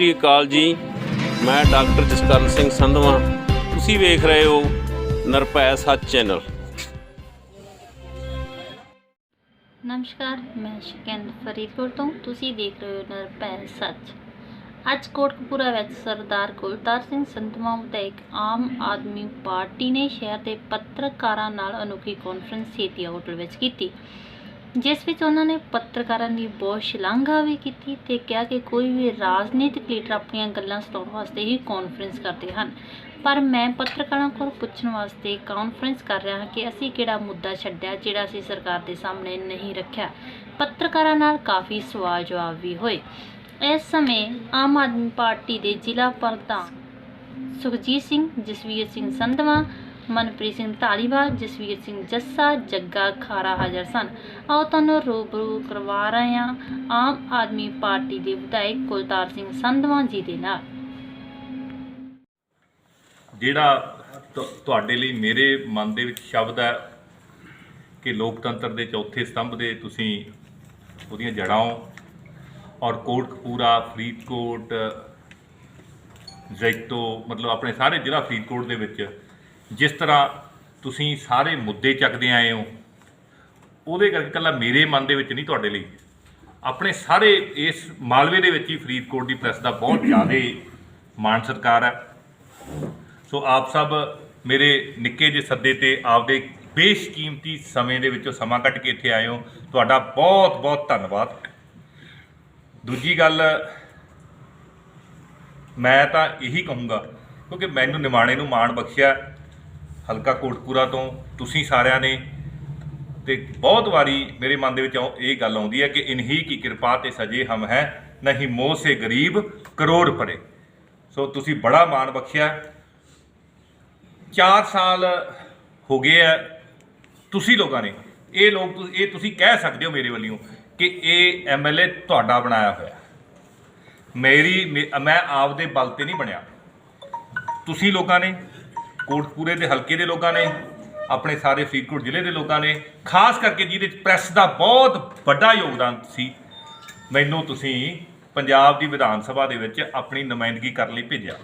ਸ੍ਰੀ ਅਕਾਲ ਜੀ। ਮੈਂ ਡਾਕਟਰ ਜਸਕਰਨ ਸਿੰਘ ਸੰਧਵਾਂ। ਤੁਸੀਂ ਵੇਖ ਰਹੇ ਹੋ ਨਿਰਭੈ ਸੱਚ ਚੈਨਲ। ਨਮਸਕਾਰ, ਮੈਂ ਸ਼ਿਕੰਦ ਫਰੀਦਕੋਟ ਤੋਂ। ਤੁਸੀਂ ਦੇਖ ਰਹੇ ਹੋ ਨਿਰਭੈ ਸੱਚ। ਅੱਜ ਕੋਟਕਪੂਰਾ ਵਿੱਚ ਸਰਦਾਰ ਕੁਲਤਾਰ ਸਿੰਘ ਸੰਧਵਾਂ ਵਿਧਾਇਕ ਆਮ ਆਦਮੀ ਪਾਰਟੀ ਨੇ ਸ਼ਹਿਰ ਦੇ ਪੱਤਰਕਾਰਾਂ ਨਾਲ ਅਨੋਖੀ ਕਾਨਫਰੰਸ ਸੇਤੀਆ ਹੋਟਲ ਵਿੱਚ ਕੀਤੀ, ਜਿਸ ਵਿੱਚ ਉਹਨਾਂ ਨੇ ਪੱਤਰਕਾਰਾਂ ਦੀ ਬਹੁਤ ਸ਼ਲਾਘਾ ਵੀ ਕੀਤੀ ਤੇ ਕਿਹਾ ਕਿ ਕੋਈ ਵੀ ਰਾਜਨੀਤਿਕ ਲੀਡਰ ਆਪਣੀਆਂ ਗੱਲਾਂ ਸੁਣਾਉਣ ਵਾਸਤੇ ਹੀ ਕਾਨਫਰੰਸ ਕਰਦੇ ਹਨ, ਪਰ ਮੈਂ ਪੱਤਰਕਾਰਾਂ ਕੋਲ ਪੁੱਛਣ ਵਾਸਤੇ ਕਾਨਫਰੰਸ ਕਰ ਰਿਹਾ ਹਾਂ ਕਿ ਅਸੀਂ ਕਿਹੜਾ ਮੁੱਦਾ ਛੱਡਿਆ ਜਿਹੜਾ ਅਸੀਂ ਸਰਕਾਰ ਦੇ ਸਾਹਮਣੇ ਨਹੀਂ ਰੱਖਿਆ। ਪੱਤਰਕਾਰਾਂ ਨਾਲ ਕਾਫੀ ਸਵਾਲ ਜਵਾਬ ਵੀ ਹੋਏ। ਇਸ ਸਮੇਂ ਆਮ ਆਦਮੀ ਪਾਰਟੀ ਦੇ ਜ਼ਿਲ੍ਹਾ ਪ੍ਰਧਾਨ ਸੁਖਜੀਤ ਸਿੰਘ, ਜਸਵੀਰ ਸਿੰਘ ਸੰਧਵਾਂ, ਮਨਪ੍ਰੀਤ ਸਿੰਘ ਧਾਲੀਵਾਲ, ਜਸਵੀਰ ਸਿੰਘ ਜੱਸਾ, ਜੱਗਾ ਖਾਰਾ ਹਾਜ਼ਰ ਸਨ। ਆਓ ਤੁਹਾਨੂੰ ਰੂਬਰੂ ਕਰਵਾ ਰਹੇ ਹਾਂ ਆਮ ਆਦਮੀ ਪਾਰਟੀ ਦੇ ਵਿਧਾਇਕ ਕੁਲਤਾਰ ਸਿੰਘ ਸੰਧਵਾਂ ਜੀ ਦੇ ਨਾਲ। ਜਿਹੜਾ ਤੁਹਾਡੇ ਲਈ ਮੇਰੇ ਮਨ ਦੇ ਵਿੱਚ ਸ਼ਬਦ ਹੈ ਕਿ ਲੋਕਤੰਤਰ ਦੇ ਚੌਥੇ ਸਤੰਭ ਦੇ ਤੁਸੀਂ ਉਹਦੀਆਂ ਜੜ੍ਹਾਂ ਹੋ, ਔਰ ਕੋਟਕਪੂਰਾ, ਫਰੀਦਕੋਟ, ਜੈਤੋ, ਮਤਲਬ ਆਪਣੇ ਸਾਰੇ ਜ਼ਿਲ੍ਹਾ ਫਰੀਦਕੋਟ ਦੇ ਵਿੱਚ ਜਿਸ ਤਰ੍ਹਾਂ ਤੁਸੀਂ ਸਾਰੇ ਮੁੱਦੇ ਚੱਕਦੇ ਆਏ ਹੋ, ਉਹਦੇ ਕਰਕੇ ਇਕੱਲਾ ਮੇਰੇ ਮਨ ਦੇ ਵਿੱਚ ਨਹੀਂ, ਤੁਹਾਡੇ ਲਈ ਆਪਣੇ ਸਾਰੇ ਇਸ ਮਾਲਵੇ ਦੇ ਵਿੱਚ ਹੀ ਫਰੀਦਕੋਟ ਦੀ ਪ੍ਰੈਸ ਦਾ ਬਹੁਤ ਜ਼ਿਆਦਾ ਮਾਣ ਸਤਿਕਾਰ ਹੈ। ਸੋ ਆਪ ਸਭ ਮੇਰੇ ਨਿੱਕੇ ਜਿਹੇ ਸੱਦੇ 'ਤੇ ਆਪਦੇ ਬੇਸ਼ਕੀਮਤੀ ਸਮੇਂ ਦੇ ਵਿੱਚੋਂ ਸਮਾਂ ਕੱਢ ਕੇ ਇੱਥੇ ਆਏ ਹੋ, ਤੁਹਾਡਾ ਬਹੁਤ ਬਹੁਤ ਧੰਨਵਾਦ। ਦੂਜੀ ਗੱਲ, ਮੈਂ ਤਾਂ ਇਹੀ ਕਹੂੰਗਾ ਕਿਉਂਕਿ ਮੈਨੂੰ ਨਿਮਾਣੇ ਨੂੰ ਮਾਣ ਬਖਸ਼ਿਆ ਹਲਕਾ ਕੋਟਕਪੂਰਾ ਤੋਂ ਤੁਸੀਂ ਸਾਰਿਆਂ ਨੇ, ਤੇ ਬਹੁਤ ਵਾਰੀ ਮੇਰੇ ਮਨ ਦੇ ਵਿੱਚ ਇਹ ਗੱਲ ਆਉਂਦੀ ਹੈ ਕਿ ਇਨਹੀ ਕੀ ਕਿਰਪਾ ਤੇ ਸਜੇ ਹਮ ਹੈ, ਨਹੀਂ ਮੋਹ ਸੇ ਗਰੀਬ ਕਰੋੜ ਪੜੇ। ਸੋ ਤੁਸੀਂ ਬੜਾ ਮਾਣ ਬਖਸ਼ਿਆ। 4 ਸਾਲ ਹੋ ਗਏ ਆ ਤੁਸੀਂ ਲੋਕਾਂ ਨੇ, ਇਹ ਤੁਸੀਂ ਕਹਿ ਸਕਦੇ ਹੋ ਮੇਰੇ ਵੱਲੋਂ ਕਿ ਇਹ MLA ਤੁਹਾਡਾ ਬਣਾਇਆ ਹੋਇਆ। ਮੈਂ ਆਪਦੇ ਬਲ 'ਤੇ ਨਹੀਂ ਬਣਿਆ, ਤੁਸੀਂ ਲੋਕਾਂ ਨੇ, ਕੋਟਕਪੂਰੇ ਦੇ ਹਲਕੇ ਦੇ ਲੋਕਾਂ ਨੇ, ਆਪਣੇ ਸਾਰੇ ਫਰੀਦਕੋਟ ਜ਼ਿਲ੍ਹੇ ਦੇ ਲੋਕਾਂ ਨੇ, ਖਾਸ ਕਰਕੇ ਜਿਹਦੇ 'ਚ ਪ੍ਰੈਸ ਦਾ ਬਹੁਤ ਵੱਡਾ ਯੋਗਦਾਨ ਸੀ, ਮੈਨੂੰ ਤੁਸੀਂ ਪੰਜਾਬ ਦੀ ਵਿਧਾਨ ਸਭਾ ਦੇ ਵਿੱਚ ਆਪਣੀ ਨੁਮਾਇੰਦਗੀ ਕਰਨ ਲਈ ਭੇਜਿਆ।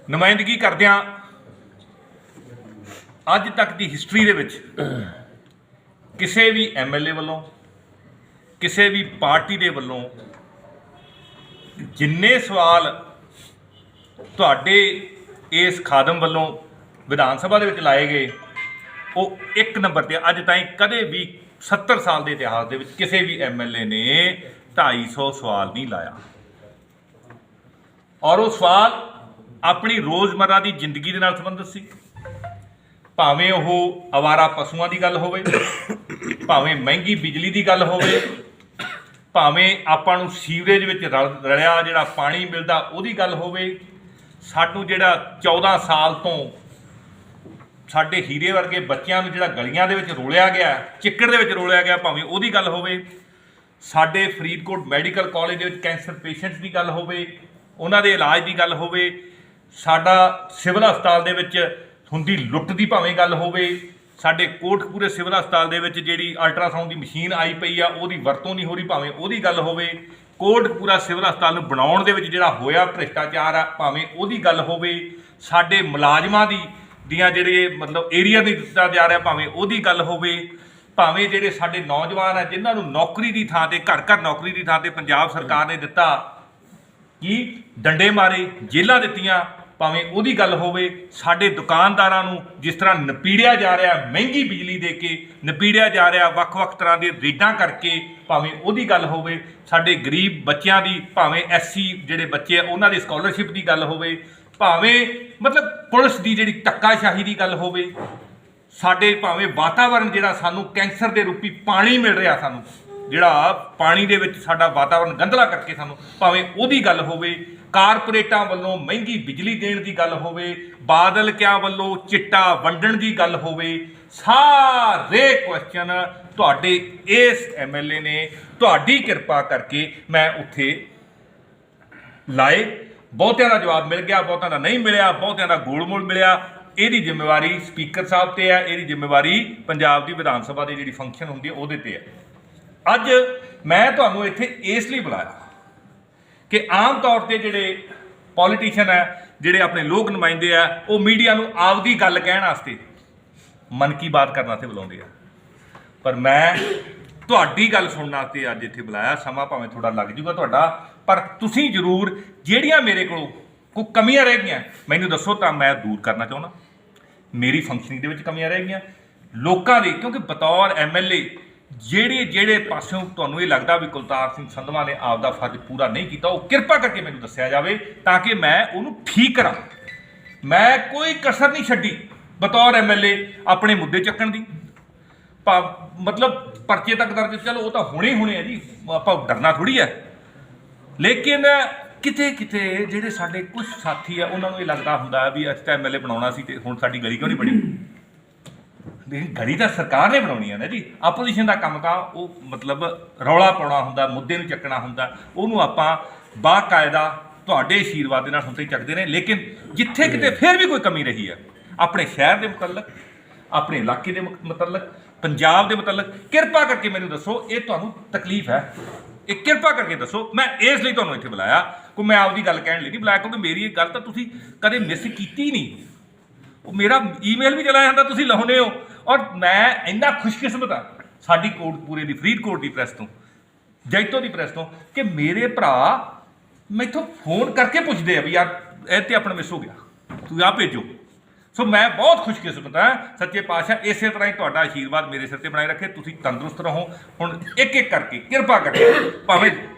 ਨੁਮਾਇੰਦਗੀ ਕਰਦਿਆਂ ਅੱਜ ਤੱਕ ਦੀ ਹਿਸਟਰੀ ਦੇ ਵਿੱਚ ਕਿਸੇ ਵੀ MLA ਵੱਲੋਂ, ਕਿਸੇ ਵੀ ਪਾਰਟੀ ਦੇ ਵੱਲੋਂ ਜਿੰਨੇ ਸਵਾਲ ਤੁਹਾਡੇ ਇਸ ਖਾਦਮ ਵੱਲੋਂ ਵਿਧਾਨ ਸਭਾ ਦੇ ਵਿੱਚ ਲਾਏ ਗਏ, ਉਹ 1 ਨੰਬਰ 'ਤੇ ਅੱਜ ਤਾਈਂ ਕਦੇ ਵੀ 70 ਸਾਲ ਦੇ ਇਤਿਹਾਸ ਦੇ ਵਿੱਚ ਕਿਸੇ ਵੀ MLA ਨੇ 250 ਸਵਾਲ ਨਹੀਂ ਲਾਇਆ। ਔਰ ਉਹ ਸਵਾਲ ਆਪਣੀ ਰੋਜ਼ਮर्रा ਦੀ ਜ਼ਿੰਦਗੀ ਦੇ ਨਾਲ ਸੰਬੰਧਿਤ ਸੀ, ਭਾਵੇਂ ਉਹ ਅਵਾਰਾ ਪਸ਼ੂਆਂ ਦੀ ਗੱਲ ਹੋਵੇ, ਭਾਵੇਂ ਮਹਿੰਗੀ ਬਿਜਲੀ ਦੀ ਗੱਲ ਹੋਵੇ, ਭਾਵੇਂ ਆਪਾਂ ਨੂੰ ਸੀਵਰੇਜ ਵਿੱਚ ਰਲਿਆ ਜਿਹੜਾ ਪਾਣੀ ਮਿਲਦਾ ਉਹਦੀ ਗੱਲ ਹੋਵੇ, ਸਾਨੂੰ ਜਿਹੜਾ 14 ਸਾਲ ਤੋਂ ਸਾਡੇ ਹੀਰੇ ਵਰਗੇ ਬੱਚਿਆਂ ਨੂੰ ਜਿਹੜਾ ਗਲੀਆਂ ਦੇ ਵਿੱਚ ਰੋਲਿਆ ਗਿਆ, ਚਿੱਕੜ ਦੇ ਵਿੱਚ ਰੋਲਿਆ ਗਿਆ, ਭਾਵੇਂ ਉਹਦੀ ਗੱਲ ਹੋਵੇ, ਸਾਡੇ ਫਰੀਦਕੋਟ ਮੈਡੀਕਲ ਕਾਲਜ ਦੇ ਵਿੱਚ ਕੈਂਸਰ ਪੇਸ਼ੈਂਟਸ ਦੀ ਗੱਲ ਹੋਵੇ, ਉਹਨਾਂ ਦੇ ਇਲਾਜ ਦੀ ਗੱਲ ਹੋਵੇ, ਸਾਡਾ ਸਿਵਲ ਹਸਪਤਾਲ ਦੇ ਵਿੱਚ ਹੁੰਦੀ ਲੁੱਟ ਦੀ ਭਾਵੇਂ ਗੱਲ ਹੋਵੇ, ਸਾਡੇ ਕੋਟਕਪੂਰੇ ਸਿਵਲ ਹਸਪਤਾਲ ਦੇ ਵਿੱਚ ਜਿਹੜੀ ਅਲਟਰਾਸਾਊਂਡ ਦੀ ਮਸ਼ੀਨ ਆਈ ਪਈ ਆ ਉਹਦੀ ਵਰਤੋਂ ਨਹੀਂ ਹੋ ਰਹੀ, ਭਾਵੇਂ ਉਹਦੀ ਗੱਲ ਹੋਵੇ, ਕੋਟਕਪੂਰਾ ਸਿਵਲ ਹਸਪਤਾਲ ਨੂੰ ਬਣਾਉਣ ਦੇ ਵਿੱਚ ਜਿਹੜਾ ਹੋਇਆ ਭ੍ਰਿਸ਼ਟਾਚਾਰ ਆ, ਭਾਵੇਂ ਉਹਦੀ ਗੱਲ ਹੋਵੇ, ਸਾਡੇ ਮੁਲਾਜ਼ਮਾਂ ਦੀਆਂ ਜਿਹੜੇ ਮਤਲਬ ਏਰੀਆ ਨਹੀਂ ਦਿੱਤਾ ਜਾ ਰਿਹਾ, ਭਾਵੇਂ ਉਹਦੀ ਗੱਲ ਹੋਵੇ, ਭਾਵੇਂ ਜਿਹੜੇ ਸਾਡੇ ਨੌਜਵਾਨ ਆ ਜਿਨ੍ਹਾਂ ਨੂੰ ਨੌਕਰੀ ਦੀ ਥਾਂ 'ਤੇ ਘਰ ਨੌਕਰੀ ਦੀ ਥਾਂ 'ਤੇ ਪੰਜਾਬ ਸਰਕਾਰ ਨੇ ਦਿੱਤਾ ਕਿ ਡੰਡੇ ਮਾਰੇ, ਜੇਲ੍ਹਾਂ ਦਿੱਤੀਆਂ, ਭਾਵੇਂ ਉਹਦੀ ਗੱਲ ਹੋਵੇ, ਸਾਡੇ ਦੁਕਾਨਦਾਰਾਂ ਨੂੰ ਜਿਸ ਤਰ੍ਹਾਂ ਨਪੀੜਿਆ ਜਾ ਰਿਹਾ, ਮਹਿੰਗੀ ਬਿਜਲੀ ਦੇ ਕੇ ਨਪੀੜਿਆ ਜਾ ਰਿਹਾ, ਵੱਖ-ਵੱਖ ਤਰ੍ਹਾਂ ਦੇ ਰੇਡਾਂ ਕਰਕੇ, ਭਾਵੇਂ ਉਹਦੀ ਗੱਲ ਹੋਵੇ, ਸਾਡੇ ਗਰੀਬ ਬੱਚਿਆਂ ਦੀ, ਭਾਵੇਂ SC ਜਿਹੜੇ ਬੱਚੇ ਆ ਉਹਨਾਂ ਦੀ ਸਕਾਲਰਸ਼ਿਪ ਦੀ ਗੱਲ ਹੋਵੇ, ਭਾਵੇਂ ਮਤਲਬ ਪੁਲਿਸ ਦੀ ਜਿਹੜੀ ਧੱਕਾਸ਼ਾਹੀ ਦੀ ਗੱਲ ਹੋਵੇ, ਸਾਡੇ ਭਾਵੇਂ ਵਾਤਾਵਰਨ ਜਿਹੜਾ ਸਾਨੂੰ ਕੈਂਸਰ ਦੇ ਰੂਪੀ ਪਾਣੀ ਮਿਲ ਰਿਹਾ, ਸਾਨੂੰ ਜਿਹੜਾ ਪਾਣੀ ਦੇ ਵਿੱਚ ਸਾਡਾ ਵਾਤਾਵਰਨ ਗੰਧਲਾ ਕਰਕੇ ਸਾਨੂੰ, ਭਾਵੇਂ ਉਹਦੀ ਗੱਲ ਹੋਵੇ, ਕਾਰਪੋਰੇਟਾਂ ਵੱਲੋਂ ਮਹਿੰਗੀ ਬਿਜਲੀ ਦੇਣ ਦੀ ਗੱਲ ਹੋਵੇ, ਬਾਦਲ ਕਿਆਂ ਵੱਲੋਂ ਚਿੱਟਾ ਵੰਡਣ ਦੀ ਗੱਲ ਹੋਵੇ, ਸਾਰੇ ਕੁਐਸਚਨ ਤੁਹਾਡੇ ਇਸ MLA ਨੇ ਤੁਹਾਡੀ ਕਿਰਪਾ ਕਰਕੇ ਮੈਂ ਉੱਥੇ ਲਾਏ। ਬਹੁਤਿਆਂ ਦਾ ਜਵਾਬ ਮਿਲ ਗਿਆ, ਬਹੁਤਿਆਂ ਦਾ ਨਹੀਂ ਮਿਲਿਆ, ਬਹੁਤਿਆਂ ਦਾ ਗੋਲ-ਮੋਲ ਮਿਲਿਆ। ਇਹਦੀ ਜ਼ਿੰਮੇਵਾਰੀ ਸਪੀਕਰ ਸਾਹਿਬ 'ਤੇ ਹੈ, ਇਹਦੀ ਜ਼ਿੰਮੇਵਾਰੀ ਪੰਜਾਬ ਦੀ ਵਿਧਾਨ ਸਭਾ ਦੀ ਜਿਹੜੀ ਫੰਕਸ਼ਨ ਹੁੰਦੀ ਹੈ ਉਹਦੇ 'ਤੇ ਹੈ। ਅੱਜ ਮੈਂ ਤੁਹਾਨੂੰ ਇੱਥੇ ਇਸ ਲਈ ਬੁਲਾਇਆ ਕਿ ਆਮ ਤੌਰ ਤੇ ਜਿਹੜੇ ਪੋਲੀਟੀਸ਼ੀਅਨ ਹੈ, ਜਿਹੜੇ ਆਪਣੇ ਲੋਕ ਨੁਮਾਇੰਦੇ ਆ, ਉਹ ਮੀਡੀਆ ਨੂੰ ਆਪਦੀ ਗੱਲ ਕਹਿਣ ਵਾਸਤੇ ਮਨ ਕੀ ਬਾਤ ਕਰਨ ਵਾਸਤੇ ਬੁਲਾਉਂਦੇ ਆ। ਪਰ ਮੈਂ ਤੁਹਾਡੀ ਗੱਲ ਸੁਣਨ ਵਾਸਤੇ ਅੱਜ ਇੱਥੇ ਬੁਲਾਇਆ। ਸਮਾਂ ਭਾਵੇਂ ਥੋੜਾ ਲੱਗ ਜੂਗਾ ਤੁਹਾਡਾ, ਪਰ ਤੁਸੀਂ ਜ਼ਰੂਰ ਜਿਹੜੀਆਂ ਮੇਰੇ ਕੋਲ ਕੋਈ ਕਮੀਆਂ ਰਹਿ ਗਈਆਂ ਮੈਨੂੰ ਦੱਸੋ, ਤਾਂ ਮੈਂ ਦੂਰ ਕਰਨਾ ਚਾਹੁੰਦਾ। ਮੇਰੀ ਫੰਕਸ਼ਨਿੰਗ ਦੇ ਵਿੱਚ ਕਮੀਆਂ ਰਹਿ ਗਈਆਂ ਲੋਕਾਂ ਦੀ, ਕਿਉਂਕਿ ਬਤੌਰ MLA ਜਿਹੜੇ ਪਾਸਿਓਂ ਤੁਹਾਨੂੰ ਇਹ ਲੱਗਦਾ ਵੀ ਕੁਲਤਾਰ ਸਿੰਘ ਸੰਧਵਾ ਨੇ ਆਪਦਾ ਫਰਜ਼ ਪੂਰਾ ਨਹੀਂ ਕੀਤਾ, ਉਹ ਕਿਰਪਾ ਕਰਕੇ ਮੈਨੂੰ ਦੱਸਿਆ ਜਾਵੇ ਤਾਂ ਕਿ ਮੈਂ ਉਹਨੂੰ ਠੀਕ ਕਰਾਂ। ਮੈਂ ਕੋਈ ਕਸਰ ਨਹੀਂ ਛੱਡੀ ਬਤੌਰ MLA ਆਪਣੇ ਮੁੱਦੇ ਚੱਕਣ ਦੀ। ਮਤਲਬ ਪਰਚੇ ਤੱਕ ਦਰਜ, ਚਲੋ ਉਹ ਤਾਂ ਹੋਣੇ ਆ ਜੀ, ਆਪਾਂ ਡਰਨਾ ਥੋੜੀ ਹੈ। ਲੇਕਿਨ ਕਿਤੇ ਜਿਹੜੇ ਸਾਡੇ ਕੁਝ ਸਾਥੀ ਆ, ਉਹਨਾਂ ਨੂੰ ਇਹ ਲੱਗਦਾ ਹੁੰਦਾ ਵੀ ਅਸੀਂ ਤਾਂ MLA ਬਣਾਉਣਾ ਸੀ ਤੇ ਹੁਣ ਸਾਡੀ ਗਲੀ ਕਿਉਂ ਨਹੀਂ ਬਣੀ। ਲੇਕਿਨ ਗਲੀ ਤਾਂ ਸਰਕਾਰ ਨੇ ਬਣਾਉਣੀ ਹੈ ਨਾ ਜੀ। ਆਪੋਜੀਸ਼ਨ ਦਾ ਕੰਮ ਤਾਂ ਉਹ ਮਤਲਬ ਰੌਲਾ ਪਾਉਣਾ ਹੁੰਦਾ, ਮੁੱਦੇ ਨੂੰ ਚੱਕਣਾ ਹੁੰਦਾ, ਉਹਨੂੰ ਆਪਾਂ ਬਾਕਾਇਦਾ ਤੁਹਾਡੇ ਆਸ਼ੀਰਵਾਦ ਦੇ ਨਾਲ ਹੁਣ ਤੱਕ ਚੱਕਦੇ ਨੇ। ਲੇਕਿਨ ਜਿੱਥੇ ਕਿਤੇ ਫਿਰ ਵੀ ਕੋਈ ਕਮੀ ਰਹੀ ਹੈ ਆਪਣੇ ਸ਼ਹਿਰ ਦੇ ਮੁਤਲਕ, ਆਪਣੇ ਇਲਾਕੇ ਦੇ ਮੁਤਲਕ, ਪੰਜਾਬ ਦੇ ਮੁਤਲਕ, ਕਿਰਪਾ ਕਰਕੇ ਮੈਨੂੰ ਦੱਸੋ। ਇਹ ਤੁਹਾਨੂੰ ਤਕਲੀਫ ਹੈ, ਇਹ ਕਿਰਪਾ ਕਰਕੇ ਦੱਸੋ। ਮੈਂ ਇਸ ਲਈ ਤੁਹਾਨੂੰ ਇੱਥੇ ਬੁਲਾਇਆ, ਕੋਈ ਮੈਂ ਆਪਦੀ ਗੱਲ ਕਹਿਣ ਲਈ ਨਹੀਂ ਬੁਲਾਇਆ, ਕਿਉਂਕਿ ਮੇਰੀ ਇਹ ਗੱਲ ਤਾਂ ਤੁਸੀਂ ਕਦੇ ਮਿਸ ਕੀਤੀ ਨਹੀਂ। ਉਹ ਮੇਰਾ ਈਮੇਲ ਵੀ ਚਲਾ ਜਾਂਦਾ, ਤੁਸੀਂ ਲਾਉਂਦੇ ਹੋ। ਔਰ ਮੈਂ ਇੰਨਾ ਖੁਸ਼ਕਿਸਮਤ ਹਾਂ ਸਾਡੀ ਕੋਟਕਪੂਰੇ ਦੀ, ਫਰੀਦਕੋਟ ਦੀ ਪ੍ਰੈਸ ਤੋਂ, ਜੈਤੋ ਦੀ ਪ੍ਰੈਸ ਤੋਂ, ਕਿ ਮੇਰੇ ਭਰਾ ਮੈਥੋਂ ਫੋਨ ਕਰਕੇ ਪੁੱਛਦੇ ਆ ਵੀ ਯਾਰ ਇਹ ਤੇ ਆਪਣਾ ਮਿਸ ਹੋ ਗਿਆ, ਤੁਸੀਂ ਆਹ ਭੇਜੋ। ਸੋ ਮੈਂ ਬਹੁਤ ਖੁਸ਼ਕਿਸਮਤ ਹਾਂ। ਸੱਚੇ ਪਾਤਸ਼ਾਹ ਇਸੇ ਤਰ੍ਹਾਂ ਹੀ ਤੁਹਾਡਾ ਆਸ਼ੀਰਵਾਦ ਮੇਰੇ ਸਿਰ ਤੇ ਬਣਾਏ ਰੱਖੇ। ਤੁਸੀਂ ਤੰਦਰੁਸਤ ਰਹੋ। ਹੁਣ ਇੱਕ ਕਰਕੇ ਕਿਰਪਾ ਕਰਕੇ, ਭਾਵੇਂ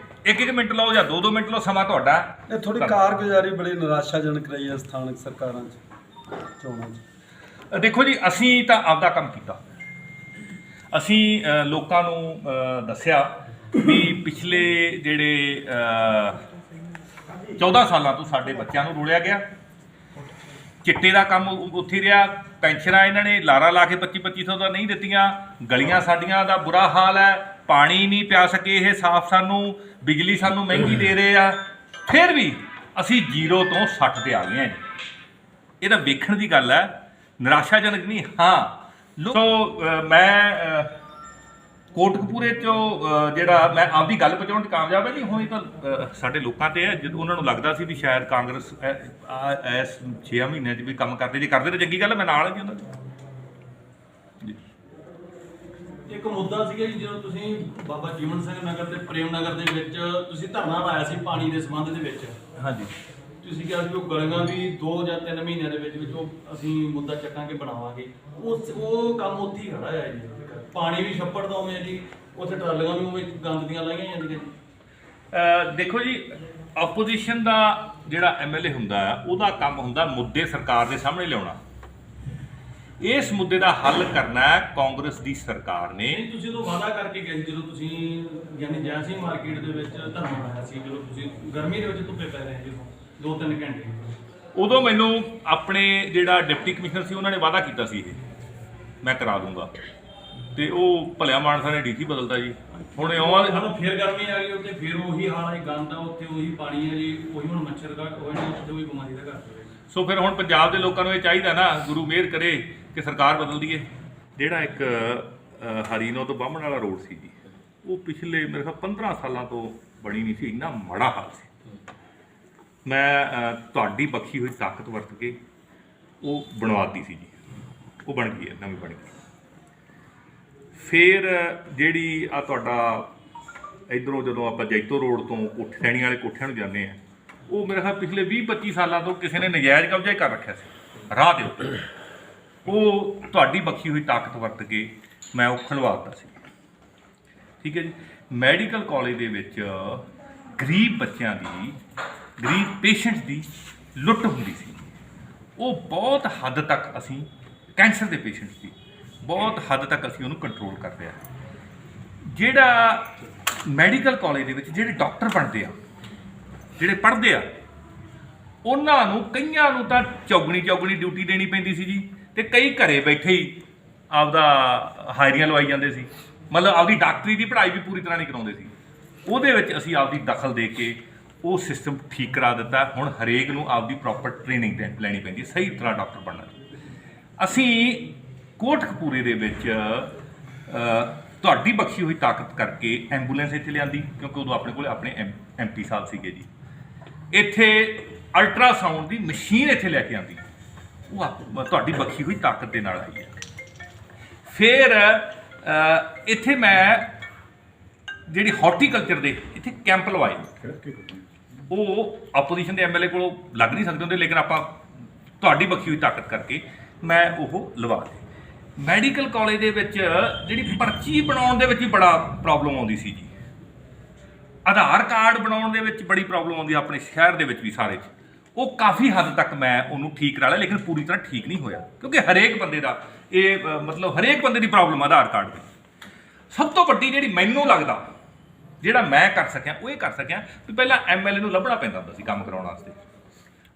1-1 ਮਿੰਟ ਲਓ ਜਾਂ 2-2 ਮਿੰਟ ਲਓ, ਸਮਾਂ ਤੁਹਾਡਾ। ਇਹ ਥੋੜੀ ਕਾਰਗੁਜ਼ਾਰੀ ਬੜੀ ਨਿਰਾਸ਼ਾਜਨਕ ਰਹੀ ਹੈ ਸਥਾਨਕ ਸਰਕਾਰਾਂ 'ਚ ਚੋਣਾਂ 'ਚ। ਦੇਖੋ ਜੀ, ਅਸੀਂ ਤਾਂ ਆਪਦਾ ਕੰਮ ਕੀਤਾ। ਅਸੀਂ ਲੋਕਾਂ ਨੂੰ ਦੱਸਿਆ ਵੀ ਪਿਛਲੇ ਜਿਹੜੇ 14 ਸਾਲਾਂ ਤੋਂ ਸਾਡੇ ਬੱਚਿਆਂ ਨੂੰ ਰੋਲਿਆ ਗਿਆ। ਚਿੱਟੇ ਦਾ ਕੰਮ ਉੱਥੇ ਰਿਹਾ, ਪੈਨਸ਼ਨਾਂ ਇਹਨਾਂ ਨੇ ਲਾਰਾ ਲਾ ਕੇ 2500 ਦਾ ਨਹੀਂ ਦਿੱਤੀਆਂ। ਗਲੀਆਂ ਸਾਡੀਆਂ ਦਾ ਬੁਰਾ ਹਾਲ ਹੈ, ਪਾਣੀ ਨਹੀਂ ਪਿਆ ਸਕੇ ਇਹ ਸਾਫ਼ ਸਾਨੂੰ, ਬਿਜਲੀ ਸਾਨੂੰ ਮਹਿੰਗੀ ਦੇ ਰਹੇ ਆ। ਫਿਰ ਵੀ ਅਸੀਂ 0 ਤੋਂ 60 ਤੇ ਆ ਗਏ ਹਾਂ ਜੀ। ਇਹ ਤਾਂ ਵੇਖਣ ਦੀ ਗੱਲ ਹੈ, ਨਿਰਾਸ਼ਾਜਨਕ ਨਹੀਂ। ਹਾਂ, ਸੋ ਮੈਂ ਕੋਟਕਪੂਰੇ 'ਚੋਂ ਜਿਹੜਾ ਮੈਂ ਆਪਦੀ ਗੱਲ ਪਹੁੰਚਾਉਣ 'ਚ ਕਾਮਯਾਬ ਹੈ ਜੀ। ਹੁਣ ਇਹ ਤਾਂ ਸਾਡੇ ਲੋਕਾਂ 'ਤੇ ਹੈ। ਜਦੋਂ ਉਹਨਾਂ ਨੂੰ ਲੱਗਦਾ ਸੀ ਵੀ ਸ਼ਾਇਦ ਕਾਂਗਰਸ ਇਸ 6 ਮਹੀਨਿਆਂ 'ਚ ਵੀ ਕੰਮ ਕਰਦੇ, ਜੇ ਕਰਦੇ ਤਾਂ ਚੰਗੀ ਗੱਲ ਹੈ, ਮੈਂ ਨਾਲ ਹਾਂ ਜੀ ਉਹਨਾਂ ਦੀ। ਇੱਕ ਮੁੱਦਾ ਸੀਗਾ ਜੀ, ਜਦੋਂ ਤੁਸੀਂ ਬਾਬਾ ਜੀਵਨ ਸਿੰਘ ਨਗਰ ਤੇ ਪ੍ਰੇਮ ਨਗਰ ਦੇ ਵਿੱਚ ਤੁਸੀਂ ਧਰਨਾ ਲਾਇਆ ਸੀ ਪਾਣੀ ਦੇ ਸੰਬੰਧ ਦੇ ਵਿੱਚ। ਹਾਂਜੀ, ਤੁਸੀਂ ਕਿਹਾ ਸੀ ਉਹ ਗਲੀਆਂ ਵੀ 2 ਜਾਂ 3 ਮਹੀਨਿਆਂ ਦੇ ਵਿੱਚ ਉਹ ਅਸੀਂ ਮੁੱਦਾ ਚੱਕਾਂਗੇ, ਬਣਾਵਾਂਗੇ। ਉਹ ਕੰਮ ਉੱਥੇ ਹੀ ਖੜਾ ਹੈ ਜੀ। ਪਾਣੀ ਵੀ ਛੱਪੜ ਦਾ ਉਵੇਂ ਜੀ, ਉੱਥੇ ਟਰਾਲੀਆਂ ਵੀ ਉਵੇਂ ਗੰਦ ਦੀਆਂ ਲਾਈਆਂ ਜਾਂਦੀਆਂ ਜੀ। ਦੇਖੋ ਜੀ, ਆਪੋਜੀਸ਼ਨ ਦਾ ਜਿਹੜਾ MLA ਹੁੰਦਾ ਹੈ, ਉਹਦਾ ਕੰਮ ਹੁੰਦਾ ਮੁੱਦੇ ਸਰਕਾਰ ਦੇ ਸਾਹਮਣੇ ਲਿਆਉਣਾ। ਇਸ ਮੁੱਦੇ ਦਾ ਹੱਲ ਕਰਨਾ ਹੈ ਕਾਂਗਰਸ ਦੀ ਸਰਕਾਰ ਨੇ। ਤੁਸੀਂ ਉਦੋਂ ਵਾਅਦਾ ਕਰਕੇ ਗਏ ਜਦੋਂ ਤੁਸੀਂ ਯਾਨੀ ਜੈ ਸਿੰਘ ਮਾਰਕੀਟ ਦੇ ਵਿੱਚ ਧਰਨਾ ਲਾਇਆ ਸੀ, ਜਦੋਂ ਤੁਸੀਂ ਗਰਮੀ ਦੇ ਵਿੱਚ ਧੁੱਪੇ ਪੈ ਰਹੇ ਸੀ 2-3 ਘੰਟੇ, ਉਦੋਂ ਮੈਨੂੰ ਆਪਣੇ ਜਿਹੜਾ ਡਿਪਟੀ ਕਮਿਸ਼ਨਰ ਸੀ ਉਹਨਾਂ ਨੇ ਵਾਅਦਾ ਕੀਤਾ ਸੀ ਇਹ ਮੈਂ ਕਰਾ ਦੂੰਗਾ, ਤੇ ਉਹ ਭਲਿਆ ਮਾਨਸਾ ਨੇ DC ਬਦਲਦਾ ਜੀ। ਹੁਣ ਹੁਣ ਫਿਰ ਗਰਮੀ ਆ ਗਈ, ਉੱਥੇ ਫਿਰ ਉਹੀ ਹਾਲ ਹੈ, ਗੰਦ ਆ ਉੱਥੇ, ਉਹੀ ਪਾਣੀ ਹੈ ਜੀ, ਉਹੀ ਹੁਣ ਮੱਛਰ ਦਾ ਹੋਏ ਨੇ, ਉੱਥੇ ਉਹੀ ਬਿਮਾਰੀ ਦਾ ਘਰ। ਸੋ ਫਿਰ ਹੁਣ ਪੰਜਾਬ ਦੇ ਲੋਕਾਂ ਨੂੰ ਇਹ ਚਾਹੀਦਾ ਨਾ, ਗੁਰੂ ਮਿਹਰ ਕਰੇ ਕਿ ਸਰਕਾਰ ਬਦਲ ਦਈਏ। ਜਿਹੜਾ ਇੱਕ ਹਰੀਨੋ ਤੋਂ ਬਾਹਮਣ ਵਾਲਾ ਰੋਡ ਸੀ ਜੀ, ਉਹ ਪਿਛਲੇ ਮੇਰੇ ਖਿਆਲ 15 ਸਾਲਾਂ ਤੋਂ ਬਣੀ ਨਹੀਂ ਸੀ, ਇੰਨਾ ਮਾੜਾ ਹਾਲ ਸੀ। ਮੈਂ ਤੁਹਾਡੀ ਬਖਸ਼ੀ ਹੋਈ ਤਾਕਤ ਵਰਤ ਕੇ ਉਹ ਬਣਵਾਤੀ ਸੀ ਜੀ, ਉਹ ਬਣ ਗਈ ਹੈ, ਨਵੀਂ ਬਣ ਗਈ। ਫਿਰ ਜਿਹੜੀ ਆ ਤੁਹਾਡਾ ਇੱਧਰੋਂ ਜਦੋਂ ਆਪਾਂ ਜੈਤੋ ਰੋਡ ਤੋਂ ਸੈਣੀ ਵਾਲੇ ਕੋਠਿਆਂ ਨੂੰ ਜਾਂਦੇ ਹਾਂ, ਉਹ ਮੇਰੇ ਖਿਆਲ ਪਿਛਲੇ 20-25 ਸਾਲਾਂ ਤੋਂ ਕਿਸੇ ਨੇ ਨਜਾਇਜ਼ ਕਬਜ਼ਾ ਹੀ ਕਰ ਰੱਖਿਆ ਸੀ ਰਾਹ ਦੇ ਉੱਤੇ। ਉਹ ਤੁਹਾਡੀ ਬਖਸ਼ੀ ਹੋਈ ਤਾਕਤ ਵਰਤ ਕੇ ਮੈਂ ਉਹ ਖੁਲਵਾਤਾ ਸੀ। ਠੀਕ ਹੈ ਜੀ। ਮੈਡੀਕਲ ਕਾਲਜ ਦੇ ਵਿੱਚ ਗਰੀਬ ਬੱਚਿਆਂ ਦੀ, ਗਰੀਬ ਪੇਸ਼ੈਂਟਸ ਦੀ ਲੁੱਟ ਹੁੰਦੀ ਸੀ। ਉਹ ਬਹੁਤ ਹੱਦ ਤੱਕ ਅਸੀਂ ਕੈਂਸਰ ਦੇ ਪੇਸ਼ੈਂਟਸ ਦੀ ਬਹੁਤ ਹੱਦ ਤੱਕ ਅਸੀਂ ਉਹਨੂੰ ਕੰਟਰੋਲ ਕਰ ਲਿਆ। ਜਿਹੜਾ ਮੈਡੀਕਲ ਕਾਲਜ ਦੇ ਵਿੱਚ ਜਿਹੜੇ ਡਾਕਟਰ ਬਣਦੇ ਆ, ਜਿਹੜੇ ਪੜ੍ਹਦੇ ਆ, ਉਹਨਾਂ ਨੂੰ ਕਈਆਂ ਨੂੰ ਤਾਂ ਚੌਗਣੀ ਡਿਊਟੀ ਦੇਣੀ ਪੈਂਦੀ ਸੀ ਜੀ, ਤੇ ਕਈ ਘਰੇ ਬੈਠੇ ਹੀ ਆਪਦਾ ਹਾਜ਼ਰੀਆਂ ਲਵਾਈ ਜਾਂਦੇ ਸੀ। ਮਤਲਬ ਆਪਦੀ ਡਾਕਟਰੀ ਦੀ ਪੜ੍ਹਾਈ ਵੀ ਪੂਰੀ ਤਰ੍ਹਾਂ ਨਹੀਂ ਕਰਾਉਂਦੇ ਸੀ। ਉਹਦੇ ਵਿੱਚ ਅਸੀਂ ਆਪਦੀ ਦਖਲ ਦੇ ਕੇ ਉਹ ਸਿਸਟਮ ਠੀਕ ਕਰਾ ਦਿੱਤਾ। ਹੁਣ ਹਰੇਕ ਨੂੰ ਆਪਦੀ ਪ੍ਰੋਪਰ ਟ੍ਰੇਨਿੰਗ ਲੈਣੀ ਪੈਂਦੀ, ਸਹੀ ਤਰ੍ਹਾਂ ਡਾਕਟਰ ਬਣਨਾ। ਅਸੀਂ ਕੋਟਕਪੂਰੇ ਦੇ ਵਿੱਚ ਤੁਹਾਡੀ ਬਖਸ਼ੀ ਹੋਈ ਤਾਕਤ ਕਰਕੇ ਐਂਬੂਲੈਂਸ ਇੱਥੇ ਲਿਆਂਦੀ, ਕਿਉਂਕਿ ਉਦੋਂ ਆਪਣੇ ਕੋਲ ਆਪਣੇ MP ਸਾਹਿਬ ਸੀਗੇ ਜੀ। ਇੱਥੇ ਅਲਟਰਾਸਾਊਂਡ ਦੀ ਮਸ਼ੀਨ ਇੱਥੇ ਲੈ ਕੇ ਆਂਦੀ, ਉਹ ਤੁਹਾਡੀ ਬਖਸ਼ੀ ਹੋਈ ਤਾਕਤ ਦੇ ਨਾਲ ਆਈ ਹੈ। ਫਿਰ ਇੱਥੇ ਮੈਂ ਜਿਹੜੀ ਹਾਰਟੀਕਲਚਰ ਦੇ ਇੱਥੇ ਕੈਂਪ ਲਵਾਏ, ਉਹ ਆਪੋਜੀਸ਼ਨ ਦੇ ਐਮਐਲਏ ਕੋਲੋਂ ਲੱਗ ਨਹੀਂ ਸਕਦੇ ਹੁੰਦੇ, ਲੇਕਿਨ ਆਪਾਂ ਤੁਹਾਡੀ ਬਖਸ਼ੀ ਹੋਈ ਤਾਕਤ ਕਰਕੇ ਮੈਂ ਉਹ ਲਵਾ ਲਏ। ਮੈਡੀਕਲ ਕਾਲਜ ਦੇ ਵਿੱਚ ਜਿਹੜੀ ਪਰਚੀ ਬਣਾਉਣ ਦੇ ਵਿੱਚ ਵੀ ਬੜਾ ਪ੍ਰੋਬਲਮ ਆਉਂਦੀ ਸੀ ਜੀ, ਆਧਾਰ ਕਾਰਡ ਬਣਾਉਣ ਦੇ ਵਿੱਚ ਬੜੀ ਪ੍ਰੋਬਲਮ ਆਉਂਦੀ ਆਪਣੇ ਸ਼ਹਿਰ ਦੇ ਵਿੱਚ ਵੀ ਸਾਰੇ 'ਚ, ਉਹ ਕਾਫੀ ਹੱਦ ਤੱਕ ਮੈਂ ਉਹਨੂੰ ਠੀਕ ਕਰਾ ਲਿਆ, ਲੇਕਿਨ ਪੂਰੀ ਤਰ੍ਹਾਂ ਠੀਕ ਨਹੀਂ ਹੋਇਆ, ਕਿਉਂਕਿ ਹਰੇਕ ਬੰਦੇ ਦਾ ਇਹ ਮਤਲਬ ਹਰੇਕ ਬੰਦੇ ਦੀ ਪ੍ਰੋਬਲਮ ਆਧਾਰ ਕਾਰਡ ਦੀ। ਸਭ ਤੋਂ ਵੱਡੀ ਜਿਹੜੀ ਮੈਨੂੰ ਲੱਗਦਾ ਜਿਹੜਾ ਮੈਂ ਕਰ ਸਕਿਆ ਉਹ ਇਹ ਕਰ ਸਕਿਆ ਵੀ ਪਹਿਲਾਂ ਐਮਐਲਏ ਨੂੰ ਲੱਭਣਾ ਪੈਂਦਾ ਹੁੰਦਾ ਸੀ ਕੰਮ ਕਰਾਉਣ ਵਾਸਤੇ।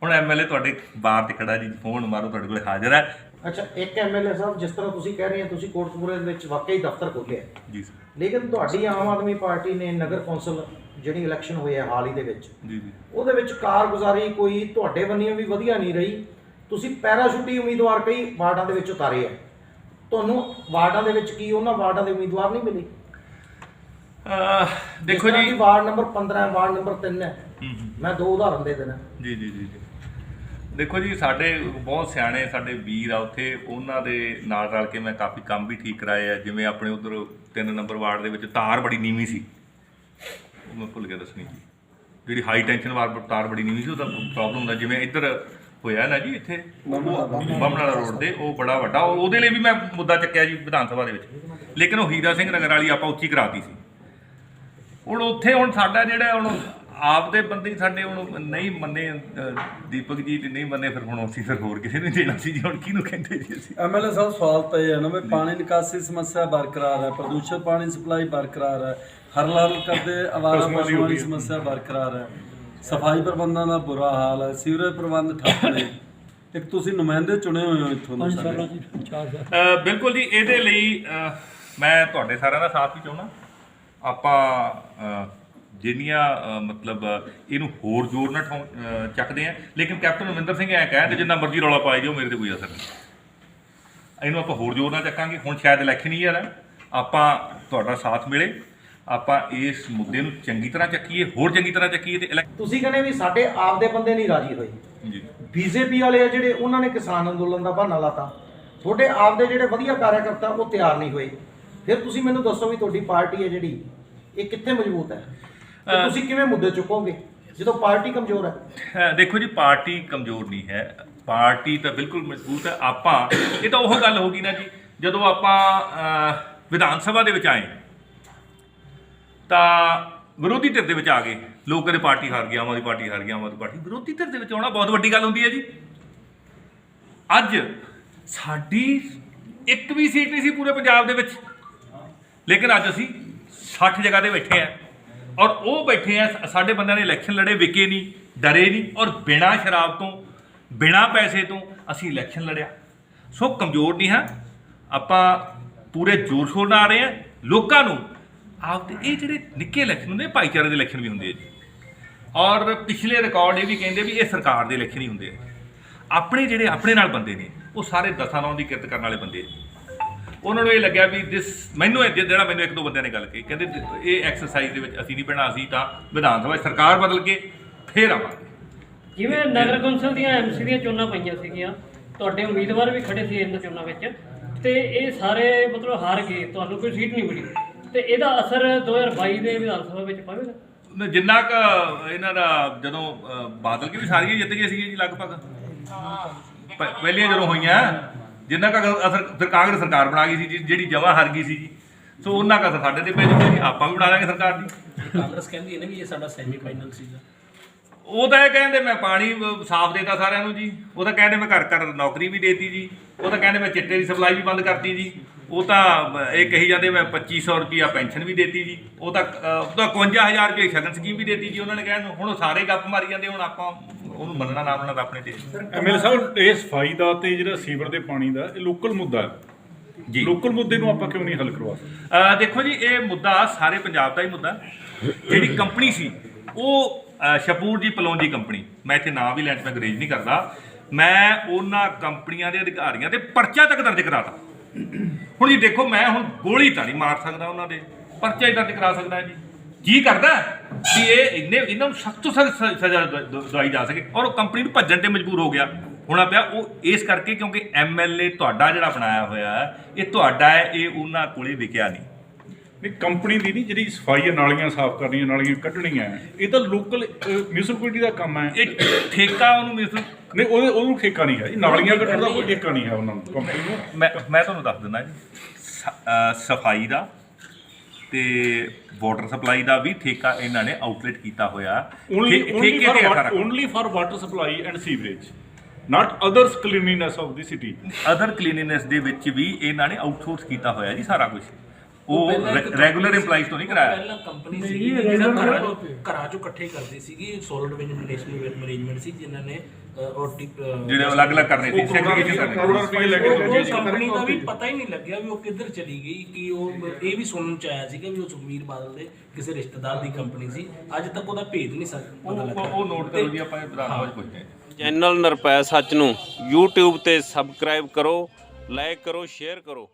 ਹੁਣ ਐਮਐਲਏ ਤੁਹਾਡੇ ਬਾਹਰ ਤੇ ਖੜਾ ਜੀ, ਫੋਨ ਮਾਰੋ ਤੁਹਾਡੇ ਕੋਲ ਹਾਜ਼ਰ ਹੈ। ਅੱਛਾ, ਇੱਕ ਐਮਐਲਏ ਸਾਹਿਬ, ਜਿਸ ਤਰ੍ਹਾਂ ਤੁਸੀਂ ਕਹਿ ਰਹੇ ਹੋ ਤੁਸੀਂ ਕੋਟਕਪੂਰੇ ਦੇ ਵਿੱਚ ਵਾਕਈ ਦਫ਼ਤਰ ਖੋਲ੍ਹਿਆ ਜੀ ਸਰ। ਲੇਕਿਨ ਤੁਹਾਡੀ ਆਮ ਆਦਮੀ ਪਾਰਟੀ ਨੇ ਨਗਰ ਕੌਂਸਲ ਜਿਹੜੀ ਇਲੈਕਸ਼ਨ ਹੋਈ ਹੈ ਹਾਲ ਹੀ ਦੇ ਵਿੱਚ, ਜੀ ਜੀ ਉਹਦੇ ਵਿੱਚ ਕਾਰਗੁਜ਼ਾਰੀ ਕੋਈ ਤੁਹਾਡੇ ਬੰਨਿਓ ਵੀ ਵਧੀਆ ਨਹੀਂ ਰਹੀ। ਤੁਸੀਂ ਪੈਰਾਸ਼ੂਟੀ ਉਮੀਦਵਾਰ ਕਈ ਵਾਰਡਾਂ ਦੇ ਵਿੱਚ ਉਤਾਰੇ ਆ, ਤੁਹਾਨੂੰ ਵਾਰਡਾਂ ਦੇ ਵਿੱਚ ਕੀ ਉਹਨਾਂ ਵਾਰਡਾਂ ਦੇ ਉਮੀਦਵਾਰ ਨਹੀਂ ਮਿਲੇ? ਦੇਖੋ ਜੀ, ਵਾਰਡ ਨੰਬਰ 15 ਵਾਰਡ ਨੰਬਰ 3 ਹੈ, ਮੈਂ ਦੋ ਉਦਾਹਰਨ ਦੇ ਦੇਣਾ। ਜੀ ਜੀ ਜੀ ਦੇਖੋ ਜੀ, ਸਾਡੇ ਬਹੁਤ ਸਿਆਣੇ ਸਾਡੇ ਵੀਰ ਆ ਉੱਥੇ, ਉਹਨਾਂ ਦੇ ਨਾਲ ਰਲ ਕੇ ਮੈਂ ਕਾਫੀ ਕੰਮ ਵੀ ਠੀਕ ਕਰਾਏ ਆ। ਜਿਵੇਂ ਆਪਣੇ ਉਧਰ 3 ਨੰਬਰ ਵਾਰਡ ਦੇ ਵਿੱਚ ਤਾਰ ਬੜੀ ਨੀਵੀਂ ਸੀ, ਉਹ ਮੈਂ ਭੁੱਲ ਗਿਆ ਦੱਸਣੀ ਜੀ, ਜਿਹੜੀ ਹਾਈ ਟੈਂਸ਼ਨ ਵਾਰ ਤਾਰ ਬੜੀ ਨੀਵੀਂ ਸੀ, ਉਹਦਾ ਪ੍ਰੋਬਲਮ ਹੁੰਦਾ। ਜਿਵੇਂ ਇੱਧਰ ਹੋਇਆ ਨਾ ਜੀ ਇੱਥੇ ਬਾਹਮਣਾਲਾ ਰੋਡ ਤੇ, ਉਹ ਬੜਾ ਵੱਡਾ, ਉਹਦੇ ਲਈ ਵੀ ਮੈਂ ਮੁੱਦਾ ਚੱਕਿਆ ਜੀ ਵਿਧਾਨ ਸਭਾ ਦੇ ਵਿੱਚ, ਲੇਕਿਨ ਉਹ ਹੀਰਾ ਸਿੰਘ ਨਗਰ ਵਾਲੀ ਆਪਾਂ ਉੱਚੀ ਕਰਾਤੀ ਸੀ। ਹੁਣ ਉੱਥੇ ਹੁਣ ਸਾਡਾ ਜਿਹੜਾ ਹੁਣ ਆਪਦੇ ਬੰਦੇ ਹੀ ਸਾਡੇ ਹੁਣ ਨਹੀਂ ਮੰਨੇ, ਦੀਪਕ ਜੀ ਨਹੀਂ ਮੰਨੇ, ਫਿਰ ਹੁਣ ਅਸੀਂ ਫਿਰ ਹੋਰ ਕਿਸੇ ਨੂੰ ਦੇਣਾ ਸੀ ਜੀ, ਹੁਣ ਕਿਹਨੂੰ ਕਹਿੰਦੇ ਜੀ ਅਸੀਂ। ਐਮਐਲਏ ਸਾਹਿਬ ਸਵਾਲ ਤਾਂ ਇਹ ਹੈ ਨਾ ਵੀ ਪਾਣੀ ਨਿਕਾਸੀ ਸਮੱਸਿਆ ਬਰਕਰਾਰ ਹੈ, ਪ੍ਰਦੂਸ਼ਣ ਪਾਣੀ ਸਪਲਾਈ ਬਰਕਰਾਰ ਹੈ, ਹਰ ਲਾਲ ਕਰਦੇ ਆਵਾਰਾ ਪਸ਼ੂਆਂ ਦੀ ਸਮੱਸਿਆ ਬਰਕਰਾਰ ਹੈ, ਸਫਾਈ ਪ੍ਰਬੰਧਾਂ ਦਾ ਬੁਰਾ ਹਾਲ ਹੈ, ਸੀਵਰੇਜ ਪ੍ਰਬੰਧ ਠੱਪ ਨੇ। ਇੱਕ ਤੁਸੀਂ ਨੁਮਾਇੰਦੇ ਚੁਣੇ ਹੋਏ ਹੋ ਇੱਥੋਂ ਦੇ ਸਾਡੇ। ਬਿਲਕੁਲ ਜੀ, ਇਹਦੇ ਲਈ ਮੈਂ ਤੁਹਾਡੇ ਸਾਰਿਆਂ ਦਾ ਸਾਥ ਵੀ ਚਾਹੁੰਦਾ। ਆਪਾਂ ਜਿੰਨੀਆਂ ਮਤਲਬ ਇਹਨੂੰ ਹੋਰ ਜ਼ੋਰ ਨਾਲ ਚੱਕਦੇ ਆ, ਲੇਕਿਨ ਕੈਪਟਨ ਅਮਰਿੰਦਰ ਸਿੰਘ ਐਂ ਕਹਿੰਦੇ ਜਿੰਨਾ ਮਰਜ਼ੀ ਰੌਲਾ ਪਾਈ ਜਾਓ ਮੇਰੇ ਤੇ ਕੋਈ ਅਸਰ ਨਹੀਂ, ਇਹਨੂੰ ਆਪਾਂ ਹੋਰ ਜ਼ੋਰ ਨਾਲ ਚੱਕਾਂਗੇ। ਹੁਣ ਸ਼ਾਇਦ ਇਲੈਕਸ਼ਨ ਈਅਰ ਹੈ, ਆਪਾਂ ਤੁਹਾਡਾ ਸਾਥ ਮਿਲੇ, ਆਪਾਂ ਇਸ ਮੁੱਦੇ ਨੂੰ ਚੰਗੀ ਤਰ੍ਹਾਂ ਚੱਕੀਏ, ਹੋਰ ਚੰਗੀ ਤਰ੍ਹਾਂ ਚੱਕੀਏ। ਤੇ ਤੁਸੀਂ ਕਹਿੰਦੇ ਵੀ ਸਾਡੇ ਆਪਦੇ ਬੰਦੇ ਨਹੀਂ ਰਾਜੀ ਹੋਏ, ਜੀ ਬੀਜੇਪੀ ਵਾਲੇ ਆ ਜਿਹੜੇ ਉਹਨਾਂ ਨੇ ਕਿਸਾਨ ਅੰਦੋਲਨ ਦਾ ਬਹਾਨਾ ਲਾਤਾ, ਤੁਹਾਡੇ ਆਪਦੇ ਜਿਹੜੇ ਵਧੀਆ ਕਾਰਿਆਕਰਤਾ ਉਹ ਤਿਆਰ ਨਹੀਂ ਹੋਏ। ਫਿਰ ਤੁਸੀਂ ਮੈਨੂੰ ਦੱਸੋ ਵੀ ਤੁਹਾਡੀ ਪਾਰਟੀ ਹੈ ਜਿਹੜੀ ਇਹ ਕਿੱਥੇ ਮਜ਼ਬੂਤ ਹੈ, ਤੇ ਤੁਸੀਂ ਕਿਵੇਂ ਮੁੱਦੇ ਚੁੱਕੋਗੇ ਜਦੋਂ ਪਾਰਟੀ ਕਮਜ਼ੋਰ ਹੈ? ਦੇਖੋ ਜੀ, ਪਾਰਟੀ ਕਮਜ਼ੋਰ ਨਹੀਂ ਹੈ, ਪਾਰਟੀ ਤਾਂ ਬਿਲਕੁਲ ਮਜ਼ਬੂਤ ਹੈ। ਆਪਾਂ ਇਹ ਤਾਂ ਉਹ ਗੱਲ ਹੋ ਗਈ ਨਾ ਜੀ, ਜਦੋਂ ਆਪਾਂ ਵਿਧਾਨ ਸਭਾ ਦੇ ਵਿੱਚ ਆਏ ਤਾਂ ਵਿਰੋਧੀ ਧਿਰ ਦੇ ਵਿੱਚ ਆ ਗਏ। ਲੋਕ ਕਹਿੰਦੇ ਪਾਰਟੀ ਹਾਰ ਗਈ, ਆਮ ਆਦਮੀ ਪਾਰਟੀ ਹਾਰ ਗਈ, ਆਮ ਆਦਮੀ ਪਾਰਟੀ। ਵਿਰੋਧੀ ਧਿਰ ਦੇ ਵਿੱਚ ਆਉਣਾ ਬਹੁਤ ਵੱਡੀ ਗੱਲ ਹੁੰਦੀ ਹੈ ਜੀ। ਅੱਜ ਸਾਡੀ ਇੱਕ ਵੀ ਸੀਟ ਨਹੀਂ ਸੀ ਪੂਰੇ ਪੰਜਾਬ ਦੇ ਵਿੱਚ, ਲੇਕਿਨ ਅੱਜ ਅਸੀਂ 60 ਜਗ੍ਹਾ ਤੇ ਬੈਠੇ ਆ, ਔਰ ਉਹ ਬੈਠੇ ਆ, ਸਾਡੇ ਬੰਦਿਆਂ ਨੇ ਇਲੈਕਸ਼ਨ ਲੜੇ, ਵਿਕੇ ਨਹੀਂ, ਡਰੇ ਨਹੀਂ, ਔਰ ਬਿਨਾਂ ਸ਼ਰਾਬ ਤੋਂ ਬਿਨਾਂ ਪੈਸੇ ਤੋਂ ਅਸੀਂ ਇਲੈਕਸ਼ਨ ਲੜਿਆ। ਸੋ ਕਮਜ਼ੋਰ ਨਹੀਂ ਹਾਂ ਆਪਾਂ, ਪੂਰੇ ਜ਼ੋਰ ਸ਼ੋਰ ਨਾਲ ਆ ਰਹੇ ਹਾਂ। ਲੋਕਾਂ ਨੂੰ ਆਪਦੇ ਇਹ ਜਿਹੜੇ ਨਿੱਕੇ ਇਲੈਕਸ਼ਨ ਹੁੰਦੇ, ਭਾਈਚਾਰੇ ਦੇ ਇਲੈਕਸ਼ਨ ਵੀ ਹੁੰਦੇ ਆ ਜੀ, ਔਰ ਪਿਛਲੇ ਰਿਕਾਰਡ ਇਹ ਵੀ ਕਹਿੰਦੇ ਵੀ ਇਹ ਸਰਕਾਰ ਦੇ ਇਲੈਕਸ਼ਨ ਹੀ ਹੁੰਦੇ ਆ। ਆਪਣੇ ਜਿਹੜੇ ਆਪਣੇ ਨਾਲ ਬੰਦੇ ਨੇ ਉਹ ਸਾਰੇ 10 ਦੀ ਕਿਰਤ ਕਰਨ ਵਾਲੇ ਬੰਦੇ ਆ। ਉਹਨਾਂ ਨੂੰ ਇਹ ਲੱਗਿਆ ਵੀ ਮੈਨੂੰ ਜਿਹੜਾ ਮੈਨੂੰ ਇੱਕ ਦੋ ਬੰਦਿਆਂ ਨੇ ਗੱਲ ਕਹੀ, ਕਹਿੰਦੇ ਇਹ ਐਕਸਰਸਾਈਜ਼ ਦੇ ਵਿੱਚ ਅਸੀਂ ਨਹੀਂ ਪੈਣਾ, ਅਸੀਂ ਤਾਂ ਵਿਧਾਨ ਸਭਾ ਸਰਕਾਰ ਬਦਲ ਕੇ ਫੇਰ ਆਵਾਂਗੇ। ਜਿਵੇਂ ਨਗਰ ਕੌਂਸਲ ਦੀਆਂ ਐਮਸੀ ਦੀਆਂ ਚੋਣਾਂ ਪਈਆਂ ਸੀਗੀਆਂ, ਤੁਹਾਡੇ ਉਮੀਦਵਾਰ ਵੀ ਖੜੇ ਸੀ ਇਹਨਾਂ ਚੋਣਾਂ ਵਿੱਚ, ਤੇ ਇਹ ਸਾਰੇ ਮਤਲਬ ਹਾਰ ਗਏ, ਤੁਹਾਨੂੰ ਕੋਈ ਸੀਟ ਨਹੀਂ ਮਿਲੀ, ਤੇ ਇਹਦਾ ਅਸਰ 2022 ਦੇ ਵਿਧਾਨ ਸਭਾ ਵਿੱਚ ਪਵੇਗਾ? ਜਿੰਨਾ ਕੁ ਇਹਨਾਂ ਦਾ ਜਦੋਂ ਬਾਦਲ ਕੇ ਵੀ ਸਾਰੀਆਂ ਜਿੱਤ ਗਏ ਸੀਗੇ ਜੀ ਲਗਭਗ, ਪਹਿਲੀਆਂ ਜਦੋਂ ਹੋਈਆਂ, ਜਿੰਨਾ ਕੁ ਅਸਰ ਫਿਰ ਕਾਂਗਰਸ ਸਰਕਾਰ ਬਣਾ ਗਈ ਸੀ ਜੀ, ਜਿਹੜੀ ਜਮਾਂ ਹਾਰ ਗਈ ਸੀ ਜੀ। ਸੋ ਉਹਨਾਂ ਕੁ ਅਸਰ ਸਾਡੇ ਤੇ ਪੈ ਜੂਗਾ ਜੀ, ਆਪਾਂ ਵੀ ਬਣਾ ਲਾਂਗੇ ਸਰਕਾਰ ਦੀ। ਕਾਂਗਰਸ ਕਹਿੰਦੀ ਹੈ ਨਾ ਵੀ ਇਹ ਸਾਡਾ ਸੈਮੀ ਫਾਈਨਲ ਸੀਗਾ। ਉਹ ਤਾਂ ਇਹ ਕਹਿੰਦੇ ਮੈਂ ਪਾਣੀ ਸਾਫ਼ ਦੇਤਾ ਸਾਰਿਆਂ ਨੂੰ ਜੀ, ਉਹ ਤਾਂ ਕਹਿੰਦੇ ਮੈਂ ਘਰ ਘਰ ਨੌਕਰੀ ਵੀ ਦੇਤੀ ਜੀ, ਉਹ ਤਾਂ ਕਹਿੰਦੇ ਮੈਂ ਚਿੱਟੇ ਦੀ ਸਪਲਾਈ ਵੀ ਬੰਦ ਕਰਤੀ ਜੀ, ਉਹ ਤਾਂ ਇਹ ਕਹੀ ਜਾਂਦੇ ਮੈਂ 2500 ਰੁਪਈਆ ਪੈਨਸ਼ਨ ਵੀ ਦੇਤੀ ਜੀ, ਉਹ ਤਾਂ 51,000 ਰੁਪਏ ਸ਼ਗਨ ਸਕੀਮ ਵੀ ਦੇਤੀ ਜੀ ਉਹਨਾਂ ਨੇ ਕਹਿਣ ਨੂੰ। ਹੁਣ ਉਹ ਸਾਰੇ ਗੱਪ ਮਾਰੀ ਜਾਂਦੇ, ਹੁਣ ਆਪਾਂ ਉਹਨੂੰ ਮੰਨਣਾ ਨਾ ਮੰਨਣਾ ਤਾਂ ਆਪਣੇ ਤੇ। ਐਮਐਲਏ ਸਾਹਿਬ, ਇਹ ਸਫਾਈ ਦਾ ਤੇ ਜਿਹੜਾ ਸੀਵਰ ਦੇ ਪਾਣੀ ਦਾ ਇਹ ਲੋਕਲ ਮੁੱਦਾ ਹੈ ਜੀ, ਲੋਕਲ ਮੁੱਦੇ ਨੂੰ ਆਪਾਂ ਕਿਉਂ ਨਹੀਂ ਹੱਲ ਕਰਵਾ ਸਕਦੇ? ਦੇਖੋ ਜੀ, ਇਹ ਮੁੱਦਾ ਸਾਰੇ ਪੰਜਾਬ ਦਾ ਹੀ ਮੁੱਦਾ। ਜਿਹੜੀ ਕੰਪਨੀ ਸੀ ਉਹ ਸ਼ਪੂਰ ਜੀ ਪਲੌਂਜੀ ਕੰਪਨੀ, ਮੈਂ ਇੱਥੇ ਨਾਂ ਵੀ ਲੈਣ 'ਚ ਮੈਂ ਗੁਰੇਜ਼ ਨਹੀਂ ਕਰਦਾ, ਮੈਂ ਉਹਨਾਂ ਕੰਪਨੀਆਂ ਦੇ ਅਧਿਕਾਰੀਆਂ ਤੇ ਪਰਚਾ ਤੱਕ ਦਰਜ ਕਰਾਤਾ। ਹੁਣ ਜੀ ਦੇਖੋ, ਮੈਂ ਹੁਣ ਗੋਲੀ ਤਾਂ ਨਹੀਂ ਮਾਰ ਸਕਦਾ ਉਹਨਾਂ ਦੇ, ਪਰਚਾ ਹੀ ਦਰਜ ਕਰਾ ਸਕਦਾ ਜੀ। ਜੀ ਕਰਦਾ ਵੀ ਇਹਨਾਂ ਨੂੰ ਸਖਤ ਤੋਂ ਸਖਤ ਸਜ਼ਾ ਦਵਾਈ ਜਾ ਸਕੇ, ਔਰ ਉਹ ਕੰਪਨੀ ਨੂੰ ਭੱਜਣ ਤੇ ਮਜਬੂਰ ਹੋ ਗਿਆ ਹੋਣਾ ਪਿਆ। ਉਹ ਇਸ ਕਰਕੇ ਕਿਉਂਕਿ ਐਮਐਲਏ ਤੁਹਾਡਾ ਜਿਹੜਾ ਬਣਾਇਆ ਹੋਇਆ ਇਹ ਤੁਹਾਡਾ ਹੈ, ਇਹ ਉਹਨਾਂ ਕੋਲੇ ਵਿਕਿਆ ਨਹੀਂ। ਨਹੀਂ ਕੰਪਨੀ ਦੀ ਨਹੀਂ, ਜਿਹੜੀ ਸਫਾਈ ਹੈ, ਨਾਲੀਆਂ ਸਾਫ਼ ਕਰਨੀਆਂ, ਨਾਲੀਆਂ ਕੱਢਣੀਆਂ, ਇਹ ਤਾਂ ਲੋਕਲ ਮਿਊਨਿਸਪੈਲਿਟੀ ਦਾ ਕੰਮ ਹੈ। ਇਹ ਠੇਕਾ ਉਹਨੂੰ ਨਹੀਂ ਉਹਨੂੰ ਠੇਕਾ ਨਹੀਂ ਹੈ, ਇਹ ਨਾਲੀਆਂ ਕੱਢਣ ਦਾ ਕੋਈ ਠੇਕਾ ਨਹੀਂ ਹੈ ਉਹਨਾਂ ਨੂੰ, ਕੰਪਨੀ ਨੂੰ। ਮੈਂ ਤੁਹਾਨੂੰ ਦੱਸ ਦਿੰਦਾ ਜੀ, ਸਫਾਈ ਦਾ ਤੇ ਵਾਟਰ ਸਪਲਾਈ ਦਾ ਵੀ ਠੇਕਾ ਇਹਨਾਂ ਨੇ ਆਊਟਲੇਟ ਕੀਤਾ ਹੋਇਆ। Only for water supply and sewerage, not others cleanliness of the city. Other cleanliness ਦੇ ਵਿੱਚ ਵੀ ਇਹਨਾਂ ਨੇ ਆਊਟਸੋਰਸ ਕੀਤਾ ਹੋਇਆ ਜੀ ਸਾਰਾ ਕੁਝ। ਉਹ ਰੈਗੂਲਰ EMPLOYEES ਤੋਂ ਨਹੀਂ ਕਰਾਇਆ। ਪਹਿਲਾਂ ਕੰਪਨੀ ਸੀ ਜਿਹੜਾ ਘਰਾਂ ਚੋਂ ਇਕੱਠੇ ਕਰਦੀ ਸੀਗੀ, ਸੋਲਿਡ ਵੇਸਟ ਮੈਨੇਜਮੈਂਟ ਸੀ ਜਿਨ੍ਹਾਂ ਨੇ ਜਿਹੜੇ ਅਲੱਗ-ਅਲੱਗ ਕਰਨੇ ਸੀ, ਸੈਗਰੀਗੇਸ਼ਨ ਕਰਨੇ ਕਰੋੜਾਂ ਰੁਪਏ ਲੈ ਕੇ ਕੰਪਨੀ ਦਾ ਵੀ ਪਤਾ ਹੀ ਨਹੀਂ ਲੱਗਿਆ ਵੀ ਉਹ ਕਿੱਧਰ ਚਲੀ ਗਈ। ਕਿ ਉਹ ਇਹ ਵੀ ਸੁਣਨ ਚ ਆਇਆ ਸੀਗਾ ਵੀ ਉਹ ਸੁਖਬੀਰ ਬਾਦਲ ਦੇ ਕਿਸੇ ਰਿਸ਼ਤੇਦਾਰ ਦੀ ਕੰਪਨੀ ਸੀ। ਅੱਜ ਤੱਕ ਉਹਦਾ ਭੇਦ ਨਹੀਂ ਪਤਾ ਲੱਗਾ। ਉਹ ਨੋਟ ਕਰੋ ਜੀ, ਆਪਾਂ ਵਿਧਾਨ ਸਭਾ ਪੁੱਛਦੇ ਹਾਂ। ਚੈਨਲ ਨਿਰਭੈ ਸੱਚ ਨੂੰ YouTube ਤੇ ਸਬਸਕ੍ਰਾਈਬ ਕਰੋ, ਲਾਈਕ ਕਰੋ, ਸ਼ੇਅਰ ਕਰੋ।